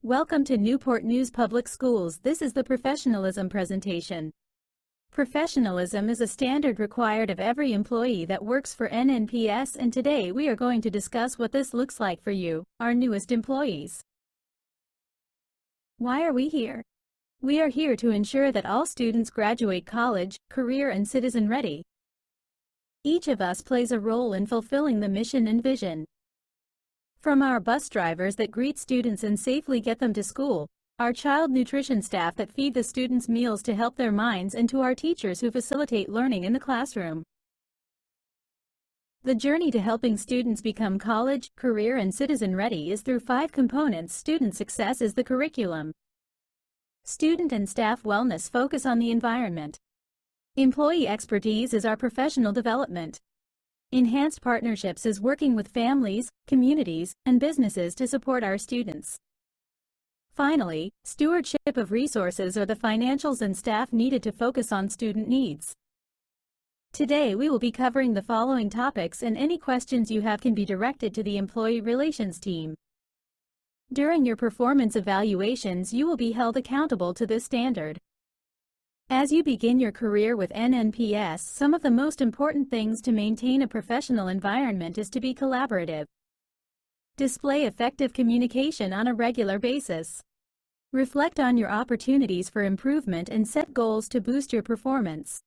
Welcome to Newport News Public Schools. This is the professionalism presentation. Professionalism is a standard required of every employee that works for NNPS, and today we are going to discuss what this looks like for you, our newest employees. Why are we here? We are here to ensure that all students graduate college, career, and citizen ready. Each of us plays a role in fulfilling the mission and vision. From our bus drivers that greet students and safely get them to school, our child nutrition staff that feed the students meals to help their minds, and to our teachers who facilitate learning in the classroom. The journey to helping students become college, career, and citizen ready is through 5 components. Student success is the curriculum. Student and staff wellness focus on the environment. Employee expertise is our professional development. Enhanced partnerships is working with families, communities, and businesses to support our students. Finally, stewardship of resources are the financials and staff needed to focus on student needs. Today we will be covering the following topics, and any questions you have can be directed to the Employee Relations team. During your performance evaluations, you will be held accountable to this standard. As you begin your career with NNPS, some of the most important things to maintain a professional environment is to be collaborative. Display effective communication on a regular basis. Reflect on your opportunities for improvement and set goals to boost your performance.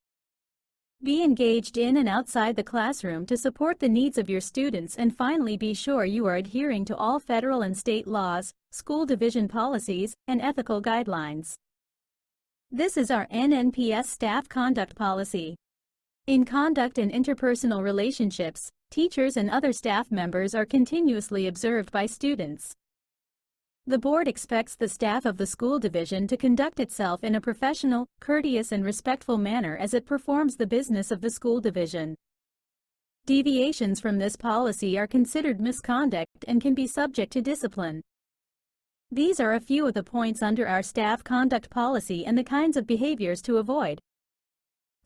Be engaged in and outside the classroom to support the needs of your students, and finally be sure you are adhering to all federal and state laws, school division policies, and ethical guidelines. This is our NNPS staff conduct policy. In conduct and interpersonal relationships, teachers and other staff members are continuously observed by students. The board expects the staff of the school division to conduct itself in a professional, courteous, and respectful manner as it performs the business of the school division. Deviations from this policy are considered misconduct and can be subject to discipline. These are a few of the points under our staff conduct policy and the kinds of behaviors to avoid.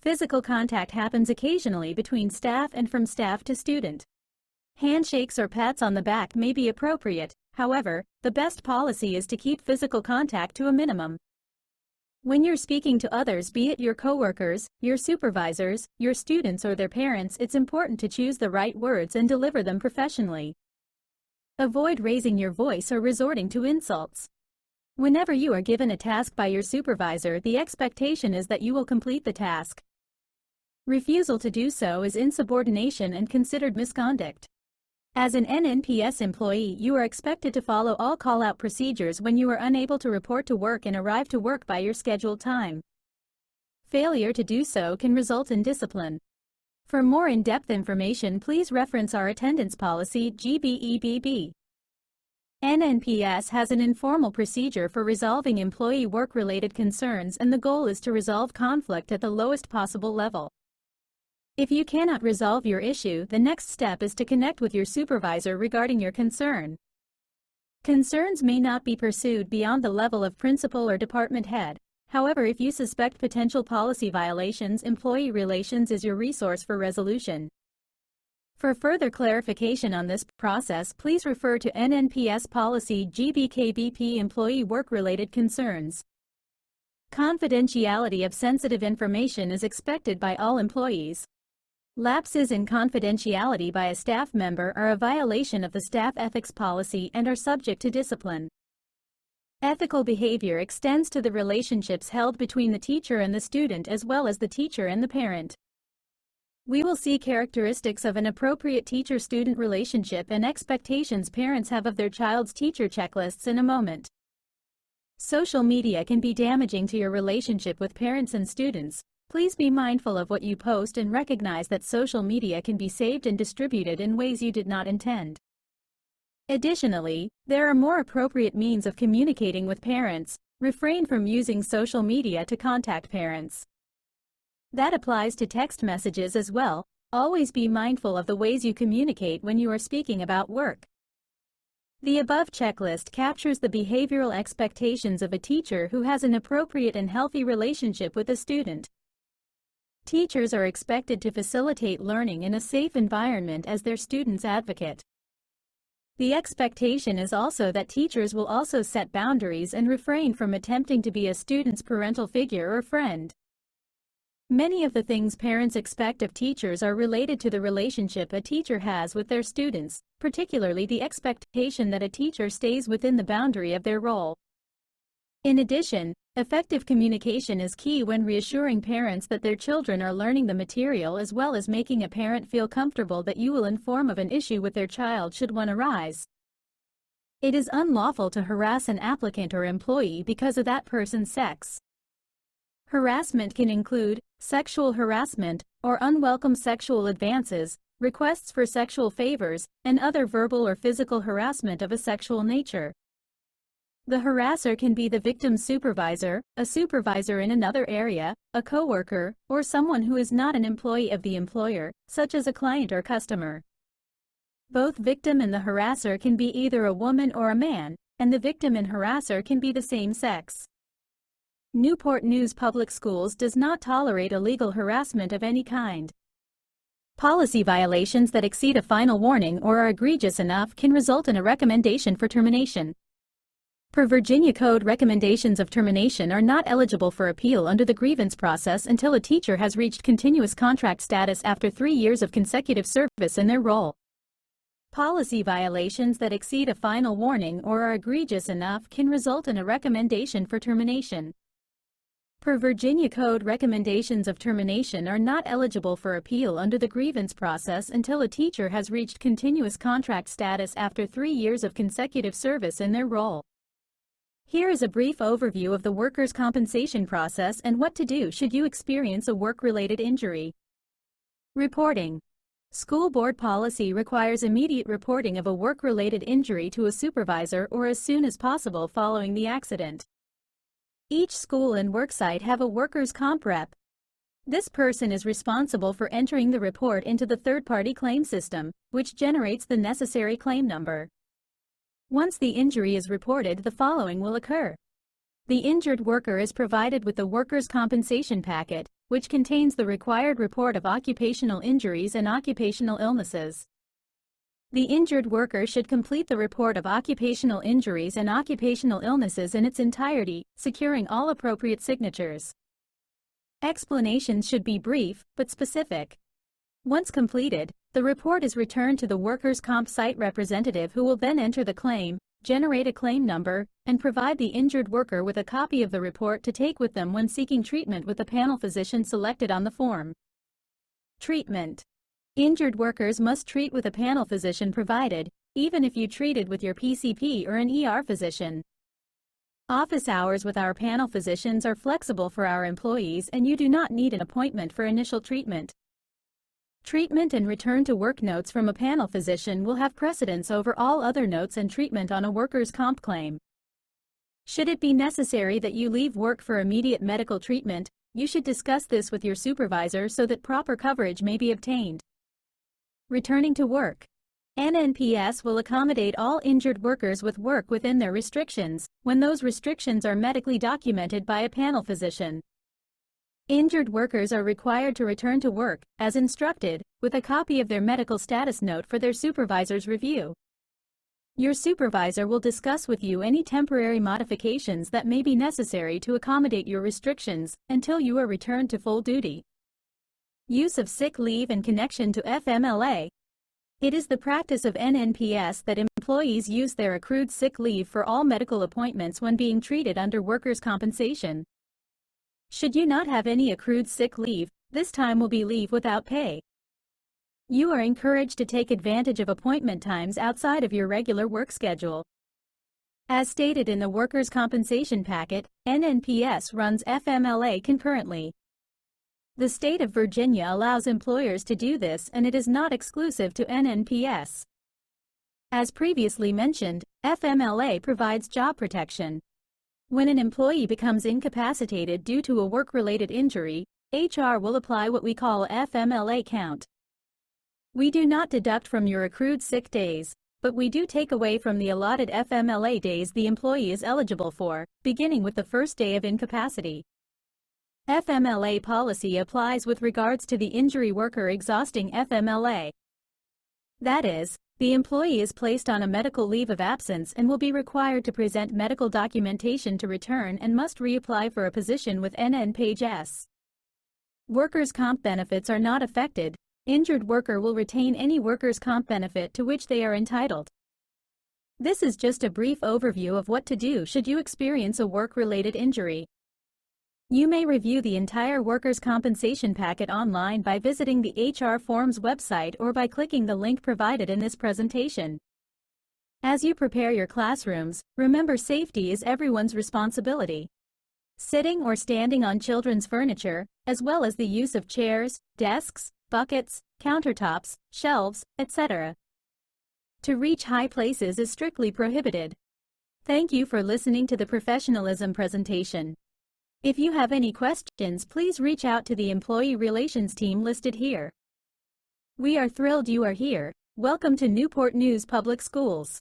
Physical contact happens occasionally between staff and from staff to student. Handshakes or pats on the back may be appropriate. However, the best policy is to keep physical contact to a minimum. When you're speaking to others, be it your coworkers, your supervisors, your students, or their parents, it's important to choose the right words and deliver them professionally. Avoid raising your voice or resorting to insults. Whenever you are given a task by your supervisor, the expectation is that you will complete the task. Refusal to do so is insubordination and considered misconduct. As an NNPS employee, you are expected to follow all call-out procedures when you are unable to report to work and arrive to work by your scheduled time. Failure to do so can result in discipline. For more in-depth information, please reference our attendance policy, GBEBB. NNPS has an informal procedure for resolving employee work-related concerns, and the goal is to resolve conflict at the lowest possible level. If you cannot resolve your issue, the next step is to connect with your supervisor regarding your concern. Concerns may not be pursued beyond the level of principal or department head. However, if you suspect potential policy violations, Employee Relations is your resource for resolution. For further clarification on this process, please refer to NNPS Policy GBKBP Employee Work-Related Concerns. Confidentiality of sensitive information is expected by all employees. Lapses in confidentiality by a staff member are a violation of the staff ethics policy and are subject to discipline. Ethical behavior extends to the relationships held between the teacher and the student, as well as the teacher and the parent. We will see characteristics of an appropriate teacher-student relationship and expectations parents have of their child's teacher checklists in a moment. Social media can be damaging to your relationship with parents and students. Please be mindful of what you post and recognize that social media can be saved and distributed in ways you did not intend. Additionally, there are more appropriate means of communicating with parents. Refrain from using social media to contact parents. That applies to text messages as well. Always be mindful of the ways you communicate when you are speaking about work. The above checklist captures the behavioral expectations of a teacher who has an appropriate and healthy relationship with a student. Teachers are expected to facilitate learning in a safe environment as their students' advocate. The expectation is also that teachers will also set boundaries and refrain from attempting to be a student's parental figure or friend. Many of the things parents expect of teachers are related to the relationship a teacher has with their students, particularly the expectation that a teacher stays within the boundary of their role. In addition, effective communication is key when reassuring parents that their children are learning the material, as well as making a parent feel comfortable that you will inform of an issue with their child should one arise. It is unlawful to harass an applicant or employee because of that person's sex. Harassment can include sexual harassment or unwelcome sexual advances, requests for sexual favors, and other verbal or physical harassment of a sexual nature. The harasser can be the victim's supervisor, a supervisor in another area, a coworker, or someone who is not an employee of the employer, such as a client or customer. Both victim and the harasser can be either a woman or a man, and the victim and harasser can be the same sex. Newport News Public Schools does not tolerate illegal harassment of any kind. Policy violations that exceed a final warning or are egregious enough can result in a recommendation for termination. Per Virginia Code, recommendations of termination are not eligible for appeal under the grievance process until a teacher has reached continuous contract status after 3 years of consecutive service in their role. Policy violations that exceed a final warning or are egregious enough can result in a recommendation for termination. Per Virginia Code, recommendations of termination are not eligible for appeal under the grievance process until a teacher has reached continuous contract status after 3 years of consecutive service in their role. Here is a brief overview of the workers' compensation process and what to do should you experience a work-related injury. Reporting. School board policy requires immediate reporting of a work-related injury to a supervisor or as soon as possible following the accident. Each school and worksite have a workers' comp rep. This person is responsible for entering the report into the third-party claim system, which generates the necessary claim number. Once the injury is reported, the following will occur. The injured worker is provided with the workers' compensation packet, which contains the required report of occupational injuries and occupational illnesses. The injured worker should complete the report of occupational injuries and occupational illnesses in its entirety, securing all appropriate signatures. Explanations should be brief but specific. Once completed, the report is returned to the workers' comp site representative, who will then enter the claim, generate a claim number, and provide the injured worker with a copy of the report to take with them when seeking treatment with the panel physician selected on the form. Treatment. Injured workers must treat with a panel physician provided, even if you treated with your PCP or an ER physician. Office hours with our panel physicians are flexible for our employees, and you do not need an appointment for initial treatment. Treatment and return to work notes from a panel physician will have precedence over all other notes and treatment on a workers' comp claim. Should it be necessary that you leave work for immediate medical treatment, you should discuss this with your supervisor so that proper coverage may be obtained. Returning to work. NNPS will accommodate all injured workers with work within their restrictions, when those restrictions are medically documented by a panel physician. Injured workers are required to return to work, as instructed, with a copy of their medical status note for their supervisor's review. Your supervisor will discuss with you any temporary modifications that may be necessary to accommodate your restrictions until you are returned to full duty. Use of sick leave in connection to FMLA. It is the practice of NNPS that employees use their accrued sick leave for all medical appointments when being treated under workers' compensation. Should you not have any accrued sick leave, this time will be leave without pay. You are encouraged to take advantage of appointment times outside of your regular work schedule. As stated in the workers' compensation packet, NNPS runs FMLA concurrently. The state of Virginia allows employers to do this, and it is not exclusive to NNPS. As previously mentioned, FMLA provides job protection. When an employee becomes incapacitated due to a work-related injury, HR will apply what we call FMLA count. We do not deduct from your accrued sick days, but we do take away from the allotted FMLA days the employee is eligible for, beginning with the first day of incapacity. FMLA policy applies with regards to the injury worker exhausting FMLA. That is, the employee is placed on a medical leave of absence and will be required to present medical documentation to return and must reapply for a position with NNPS. Workers' comp benefits are not affected. Injured worker will retain any workers' comp benefit to which they are entitled. This is just a brief overview of what to do should you experience a work-related injury. You may review the entire workers' compensation packet online by visiting the HR Forms website or by clicking the link provided in this presentation. As you prepare your classrooms, remember safety is everyone's responsibility. Sitting or standing on children's furniture, as well as the use of chairs, desks, buckets, countertops, shelves, etc. to reach high places is strictly prohibited. Thank you for listening to the professionalism presentation. If you have any questions, please reach out to the employee relations team listed here. We are thrilled you are here. Welcome to Newport News Public Schools.